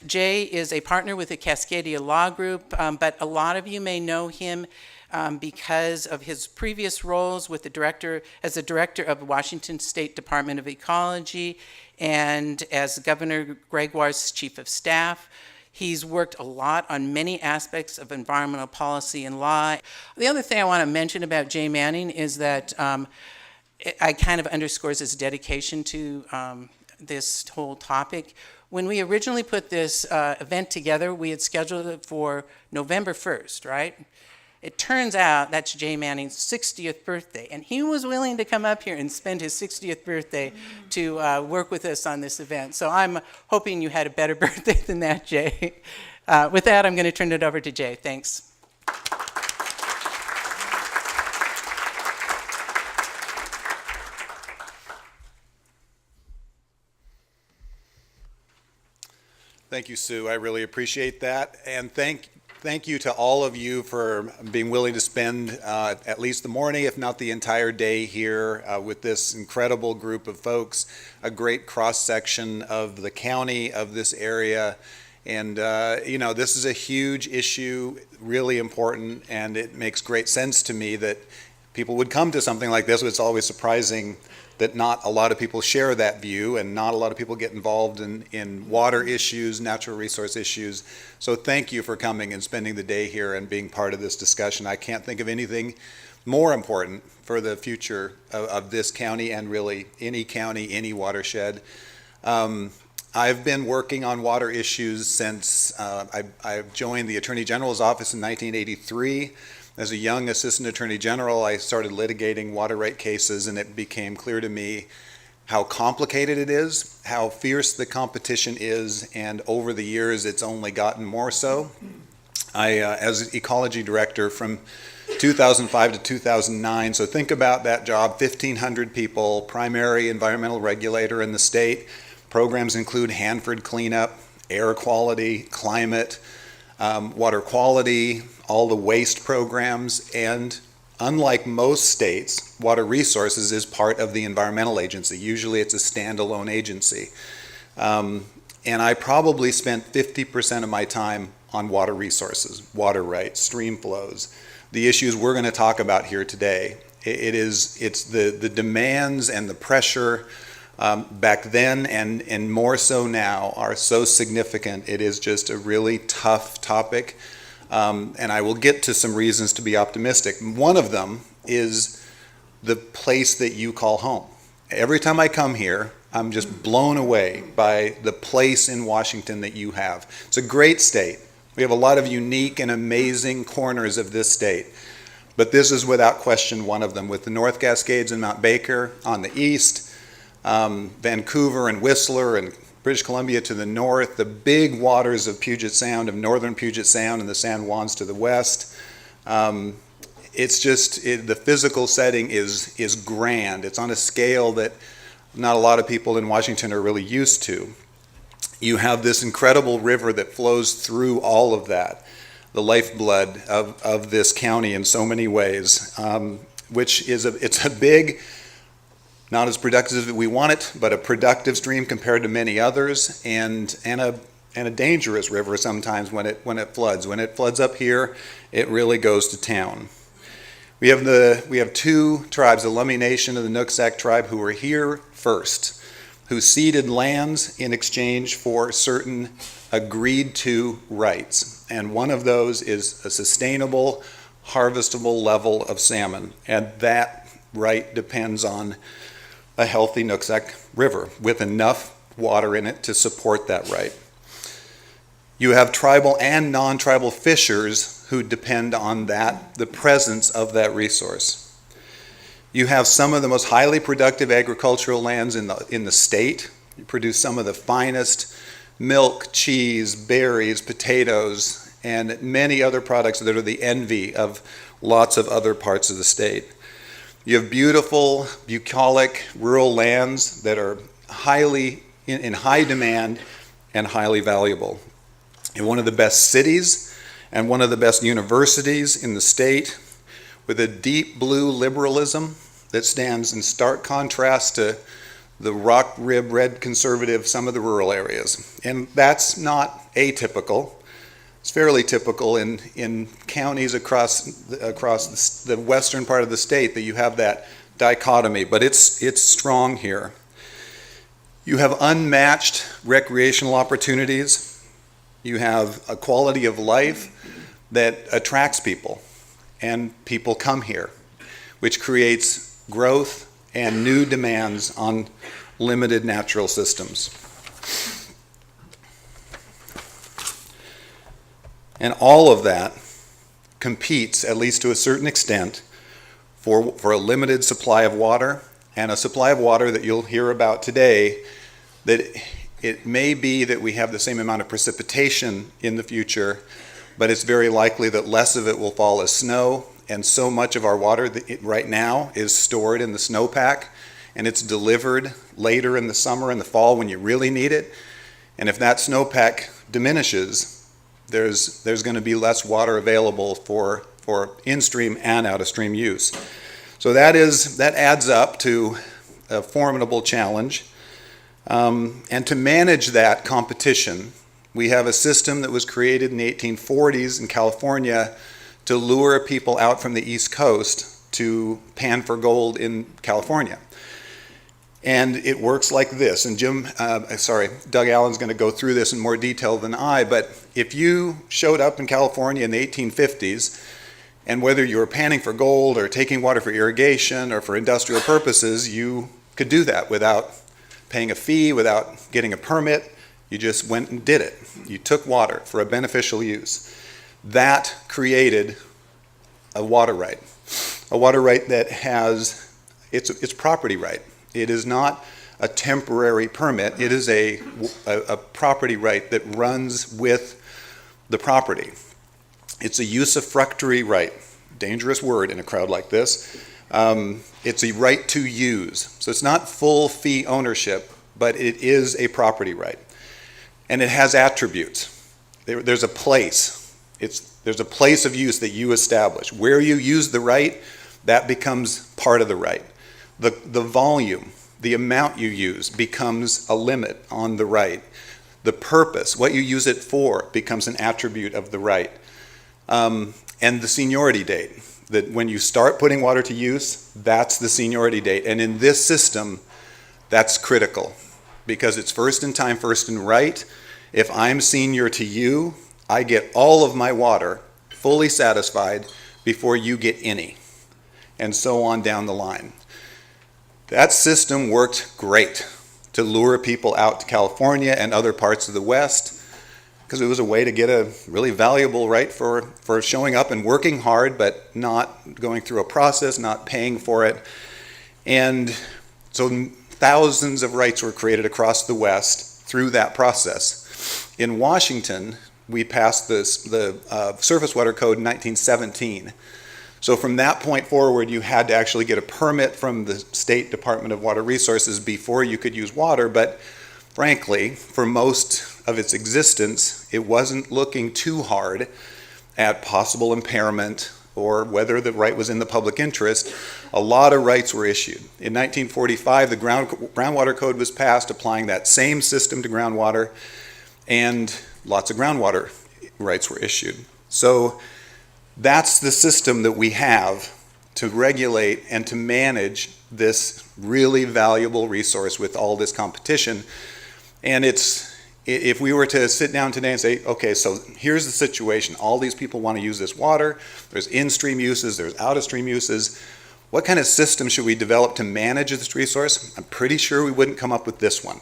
Jay is a partner with the Cascadia Law Group, but a lot of you may know him because of his previous roles with as the director of Washington State Department of Ecology and as Governor Gregoire's chief of staff. He's worked a lot on many aspects of environmental policy and law. The other thing I want to mention about Jay Manning is that it kind of underscores his dedication to this whole topic. When we originally put this event together, we had scheduled it for November 1st, right? It turns out that's Jay Manning's 60th birthday, and he was willing to come up here and spend his 60th birthday to work with us on this event. So I'm hoping you had a better birthday than that, Jay. With that, I'm going to turn it over to Jay. Thanks. Thank you, Sue. I really appreciate that. And thank you to all of you for being willing to spend at least the morning, if not the entire day here with this incredible group of folks, a great cross-section of the county, of this area. And, this is a huge issue, really important, and it makes great sense to me that people would come to something like this. It's always surprising that not a lot of people share that view and not a lot of people get involved in water issues, natural resource issues. So thank you for coming and spending the day here and being part of this discussion. I can't think of anything more important for the future of this county and really any county, any watershed. I've been working on water issues since I joined the Attorney General's office in 1983. As a young assistant attorney general, I started litigating water right cases, and it became clear to me how complicated it is, how fierce the competition is, and over the years it's only gotten more so. As ecology director from 2005 to 2009, so think about that job, 1,500 people, primary environmental regulator in the state. Programs include Hanford cleanup, air quality, climate, water quality, all the waste programs, and unlike most states, Water Resources is part of the environmental agency. Usually it's a standalone agency. And I probably spent 50% of my time on water resources, water rights, stream flows, the issues we're going to talk about here today. It's the demands and the pressure back then and more so now are so significant. It is just a really tough topic. And I will get to some reasons to be optimistic. One of them is the place that you call home. Every time I come here, I'm just blown away by the place in Washington that you have. It's a great state. We have a lot of unique and amazing corners of this state. But this is without question one of them, with the North Cascades and Mount Baker on the east, Vancouver and Whistler and British Columbia to the north, the big waters of Puget Sound, of northern Puget Sound and the San Juans to the west. It's just, the physical setting is grand. It's on a scale that not a lot of people in Washington are really used to. You have this incredible river that flows through all of that, the lifeblood of this county in so many ways, which is it's a big, not as productive as we want it, but a productive stream compared to many others, and a dangerous river sometimes when it floods. When it floods up here, it really goes to town. We have two tribes, the Lummi Nation and the Nooksack tribe, who were here first, who ceded lands in exchange for certain agreed to rights, and one of those is a sustainable, harvestable level of salmon, and that right depends on a healthy Nooksack River with enough water in it to support that right. You have tribal and non-tribal fishers who depend on that, the presence of that resource. You have some of the most highly productive agricultural lands in the state. You produce some of the finest milk, cheese, berries, potatoes, and many other products that are the envy of lots of other parts of the state. You have beautiful, bucolic, rural lands that are in high demand and highly valuable. In one of the best cities and one of the best universities in the state, with a deep blue liberalism that stands in stark contrast to the rock rib red conservative, some of the rural areas. And that's not atypical. It's fairly typical in counties across the western part of the state that you have that dichotomy, but it's strong here. You have unmatched recreational opportunities. You have a quality of life that attracts people, and people come here, which creates growth and new demands on limited natural systems. And all of that competes, at least to a certain extent, for a limited supply of water, and a supply of water that you'll hear about today, that it may be that we have the same amount of precipitation in the future, but it's very likely that less of it will fall as snow, and so much of our water right now is stored in the snowpack, and it's delivered later in the summer and the fall when you really need it. And if that snowpack diminishes, there's going to be less water available for in-stream and out-of-stream use. So that adds up to a formidable challenge. And to manage that competition, we have a system that was created in the 1840s in California to lure people out from the East Coast to pan for gold in California. And it works like this, and Doug Allen's going to go through this in more detail than I, but if you showed up in California in the 1850s, and whether you were panning for gold or taking water for irrigation or for industrial purposes, you could do that without paying a fee, without getting a permit. You just went and did it. You took water for a beneficial use. That created a water right that has its property right. It is not a temporary permit. It is a property right that runs with the property. It's a usufructuary right. Dangerous word in a crowd like this. It's a right to use. So it's not full fee ownership, but it is a property right. And it has attributes. There's a place. There's a place of use that you establish. Where you use the right, that becomes part of the right. The volume, the amount you use becomes a limit on the right. The purpose, what you use it for, becomes an attribute of the right. And the seniority date, that when you start putting water to use, that's the seniority date. And in this system, that's critical because it's first in time, first in right. If I'm senior to you, I get all of my water fully satisfied before you get any, and so on down the line. That system worked great to lure people out to California and other parts of the West because it was a way to get a really valuable right for showing up and working hard, but not going through a process, not paying for it. And so thousands of rights were created across the West through that process. In Washington, we passed the Surface Water Code in 1917. So from that point forward, you had to actually get a permit from the State Department of Water Resources before you could use water. But frankly, for most of its existence, it wasn't looking too hard at possible impairment or whether the right was in the public interest. A lot of rights were issued. In 1945, the Groundwater Code was passed, applying that same system to groundwater, and lots of groundwater rights were issued. So that's the system that we have to regulate and to manage this really valuable resource with all this competition. And if we were to sit down today and say, okay, so here's the situation. All these people want to use this water. There's in-stream uses, there's out-of-stream uses. What kind of system should we develop to manage this resource? I'm pretty sure we wouldn't come up with this one.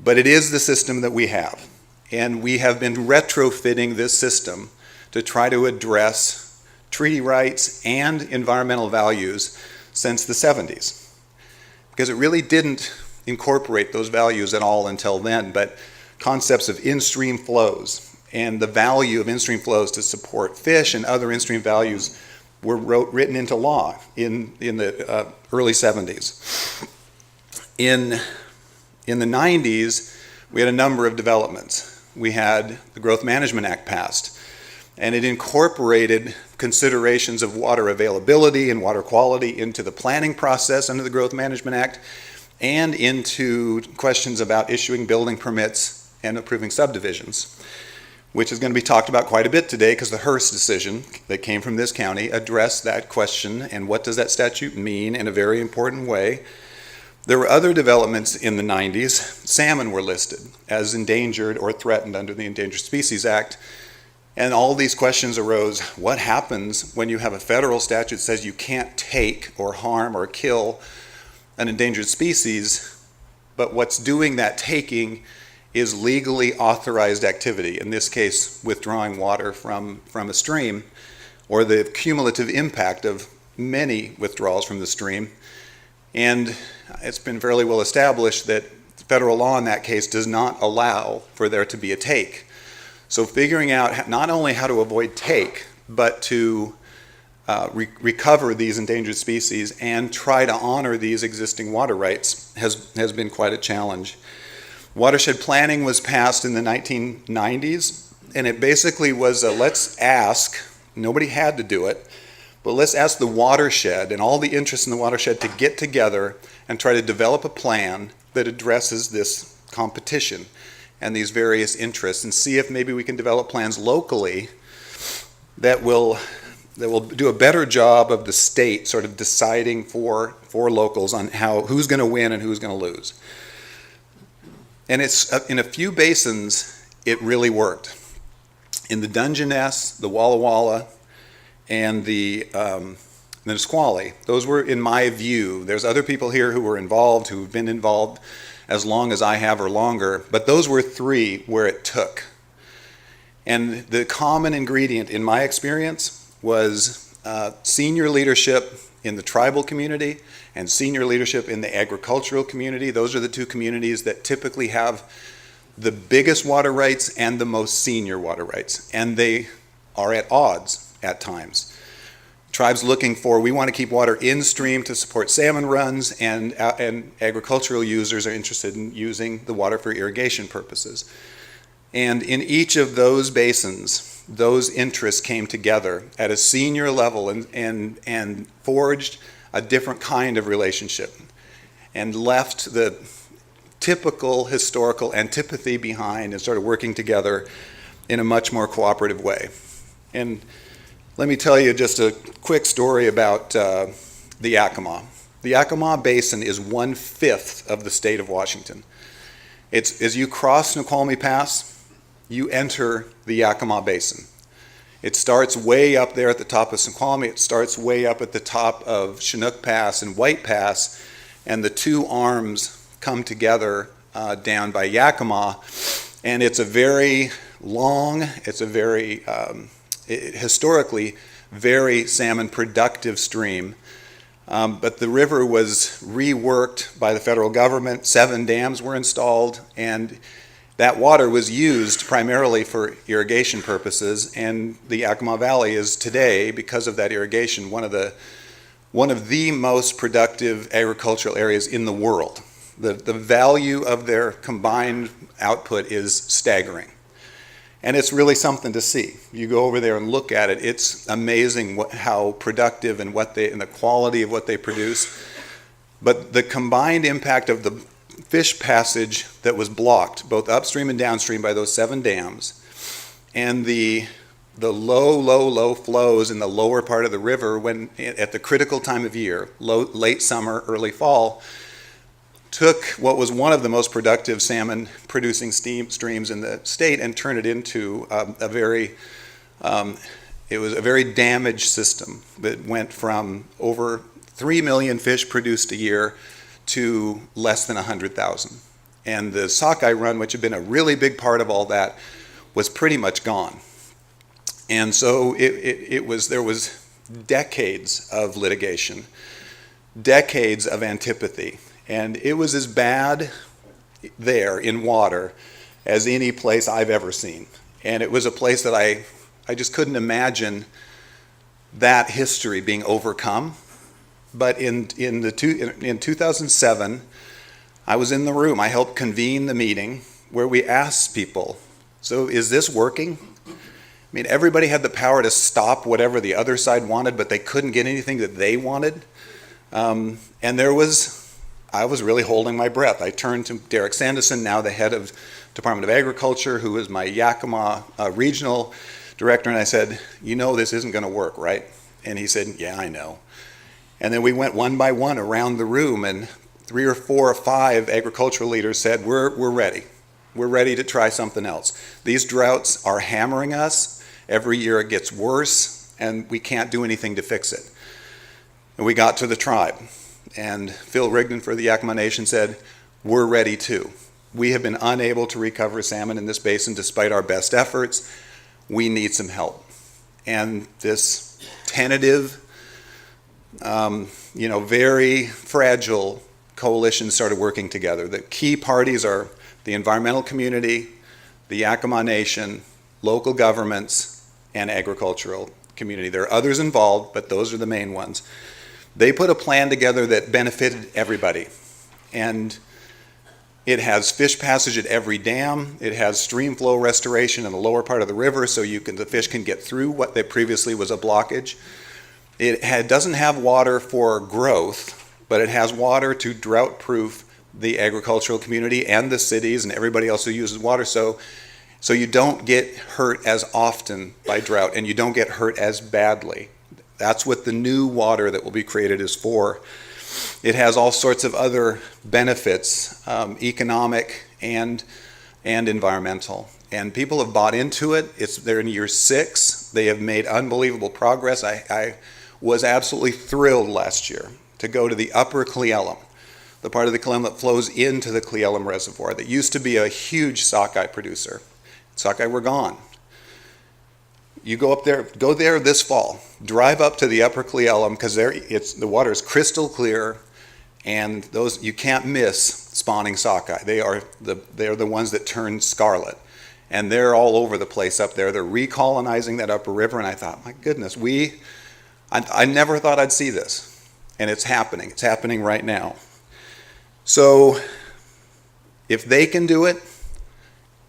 But it is the system that we have. And we have been retrofitting this system to try to address treaty rights and environmental values since the 70s. Because it really didn't incorporate those values at all until then, but concepts of in-stream flows and the value of in-stream flows to support fish and other in-stream values were written into law in the early 70s. In the 90s, we had a number of developments. We had the Growth Management Act passed, and it incorporated considerations of water availability and water quality into the planning process under the Growth Management Act, and into questions about issuing building permits and approving subdivisions, which is going to be talked about quite a bit today because the Hearst decision that came from this county addressed that question and what does that statute mean in a very important way. There were other developments in the 90s. Salmon were listed as endangered or threatened under the Endangered Species Act. And all these questions arose. What happens when you have a federal statute that says you can't take or harm or kill an endangered species, but what's doing that taking is legally authorized activity, in this case, withdrawing water from a stream, or the cumulative impact of many withdrawals from the stream. And it's been fairly well established that federal law in that case does not allow for there to be a take. So figuring out not only how to avoid take, but to recover these endangered species and try to honor these existing water rights has been quite a challenge. Watershed planning was passed in the 1990s, and it basically was let's ask, nobody had to do it, but let's ask the watershed and all the interests in the watershed to get together and try to develop a plan that addresses this competition and these various interests, and see if maybe we can develop plans locally that will do a better job of the state sort of deciding for locals on who's going to win and who's going to lose. And it's in a few basins it really worked. In the Dungeness, the Walla Walla, and the Nisqually, those were, in my view, there's other people here who were involved, who've been involved as long as I have or longer, but those were three where it took. And the common ingredient in my experience was senior leadership in the tribal community and senior leadership in the agricultural community. Those are the two communities that typically have the biggest water rights and the most senior water rights, and they are at odds at times. Tribes looking for, we want to keep water in stream to support salmon runs, and agricultural users are interested in using the water for irrigation purposes. And in each of those basins, those interests came together at a senior level and forged a different kind of relationship and left the typical historical antipathy behind and started working together in a much more cooperative way. And let me tell you just a quick story about the Yakima. The Yakima Basin is 1/5 of the state of Washington. It's as you cross Snoqualmie Pass, you enter the Yakima Basin. It starts way up there at the top of Snoqualmie. It starts way up at the top of Chinook Pass and White Pass, and the two arms come together down by Yakima, and it's a very long, it's a very historically very salmon productive stream, but the river was reworked by the federal government. 7 dams were installed, and that water was used primarily for irrigation purposes, and the Yakima Valley is today, because of that irrigation, one of the most productive agricultural areas in the world. The value of their combined output is staggering. And it's really something to see. You go over there and look at it, it's amazing how productive and the quality of what they produce. But the combined impact of the fish passage that was blocked, both upstream and downstream by those 7 dams, and the low flows in the lower part of the river when at the critical time of year, late summer, early fall, took what was one of the most productive salmon producing streams in the state and turned it into a very damaged system that went from over 3 million fish produced a year to less than 100,000. And the sockeye run, which had been a really big part of all that, was pretty much gone. And so there was decades of litigation, decades of antipathy. And it was as bad there in water as any place I've ever seen. And it was a place that I just couldn't imagine that history being overcome. But in 2007, I was in the room. I helped convene the meeting where we asked people, so is this working? I mean, everybody had the power to stop whatever the other side wanted, but they couldn't get anything that they wanted. And there was I was really holding my breath. I turned to Derek Sanderson, now the head of Department of Agriculture, who is my Yakima regional director, and I said, you know this isn't going to work, right? And he said, yeah, I know. And then we went one by one around the room, and 3 or 4 or 5 agricultural leaders said, we're ready. We're ready to try something else. These droughts are hammering us. Every year it gets worse, and we can't do anything to fix it. And we got to the tribe, and Phil Rigdon for the Yakima Nation said, we're ready too. We have been unable to recover salmon in this basin despite our best efforts. We need some help. And this tentative, very fragile coalition started working together. The key parties are the environmental community, the Yakima Nation, local governments, and agricultural community. There are others involved, but those are the main ones. They put a plan together that benefited everybody. And it has fish passage at every dam. It has stream flow restoration in the lower part of the river so the fish can get through what that previously was a blockage. It doesn't have water for growth, but it has water to drought-proof the agricultural community and the cities and everybody else who uses water, so you don't get hurt as often by drought and you don't get hurt as badly. That's what the new water that will be created is for. It has all sorts of other benefits, economic and environmental. And people have bought into it. They're in year 6. They have made unbelievable progress. I was absolutely thrilled last year to go to the upper Cle Elum, the part of the Cle Elum that flows into the Cle Elum Reservoir that used to be a huge sockeye producer. Sockeye were gone. You go there this fall, drive up to the upper Cle Elum because the water is crystal clear, and you can't miss spawning sockeye. They are the ones that turn scarlet, and they're all over the place up there. They're recolonizing that upper river, and I thought, my goodness, I never thought I'd see this, and it's happening. It's happening right now. So if they can do it,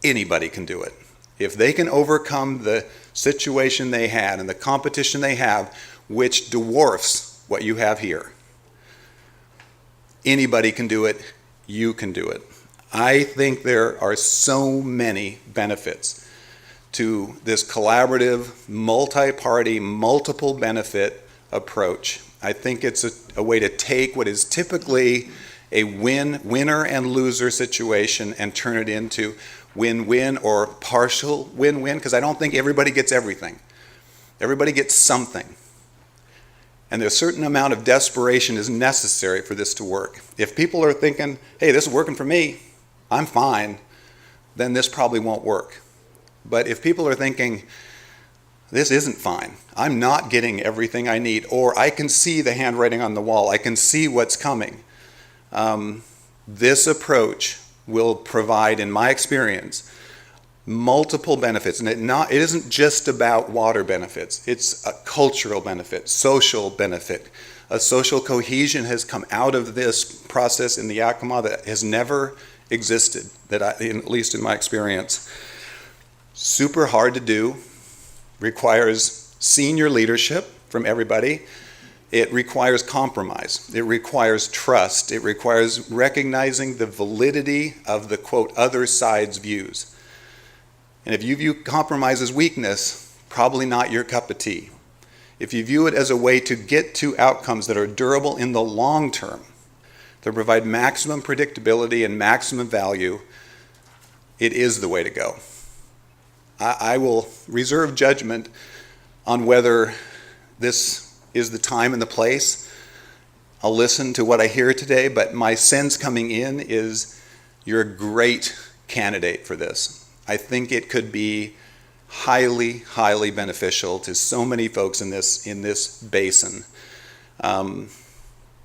anybody can do it. If they can overcome the situation they had and the competition they have, which dwarfs what you have here, anybody can do it. You can do it. I think there are so many benefits to this collaborative, multi-party, multiple benefit approach. I think it's a way to take what is typically a winner and loser situation and turn it into win-win or partial win-win, because I don't think everybody gets everything. Everybody gets something. And there's a certain amount of desperation is necessary for this to work. If people are thinking, hey, this is working for me, I'm fine, then this probably won't work. But if people are thinking, this isn't fine, I'm not getting everything I need, or I can see the handwriting on the wall, I can see what's coming, this approach will provide, in my experience, multiple benefits. And it isn't just about water benefits. It's a cultural benefit, social benefit. A social cohesion has come out of this process in the Yakima that has never existed, at least in my experience. Super hard to do, requires senior leadership from everybody. It requires compromise. It requires trust. It requires recognizing the validity of the, quote, other side's views. And if you view compromise as weakness, probably not your cup of tea. If you view it as a way to get to outcomes that are durable in the long term, to provide maximum predictability and maximum value, it is the way to go. I will reserve judgment on whether this is the time and the place. I'll listen to what I hear today, but my sense coming in is you're a great candidate for this. I think it could be highly, highly beneficial to so many folks in this basin.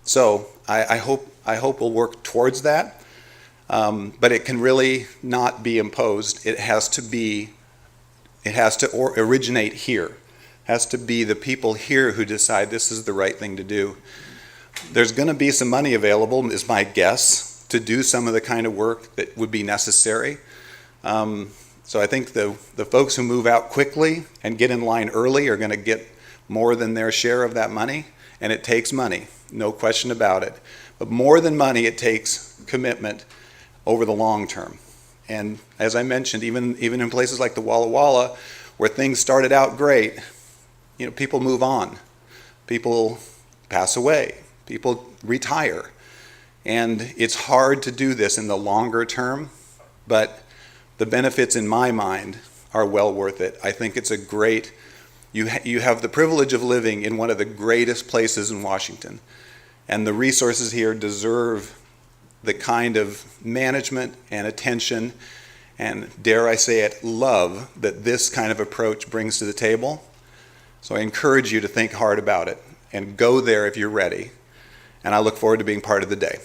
So I hope we'll work towards that, but it can really not be imposed. It has to originate here. Has to be the people here who decide this is the right thing to do. There's going to be some money available, is my guess, to do some of the kind of work that would be necessary. So I think the folks who move out quickly and get in line early are going to get more than their share of that money, and it takes money, no question about it. But more than money, it takes commitment over the long term. And as I mentioned, even in places like the Walla Walla, where things started out great, people move on. People pass away. People retire. And it's hard to do this in the longer term, but the benefits in my mind are well worth it. I think it's a great, you have the privilege of living in one of the greatest places in Washington. And the resources here deserve the kind of management and attention and, dare I say it, love that this kind of approach brings to the table. So I encourage you to think hard about it and go there if you're ready. And I look forward to being part of the day.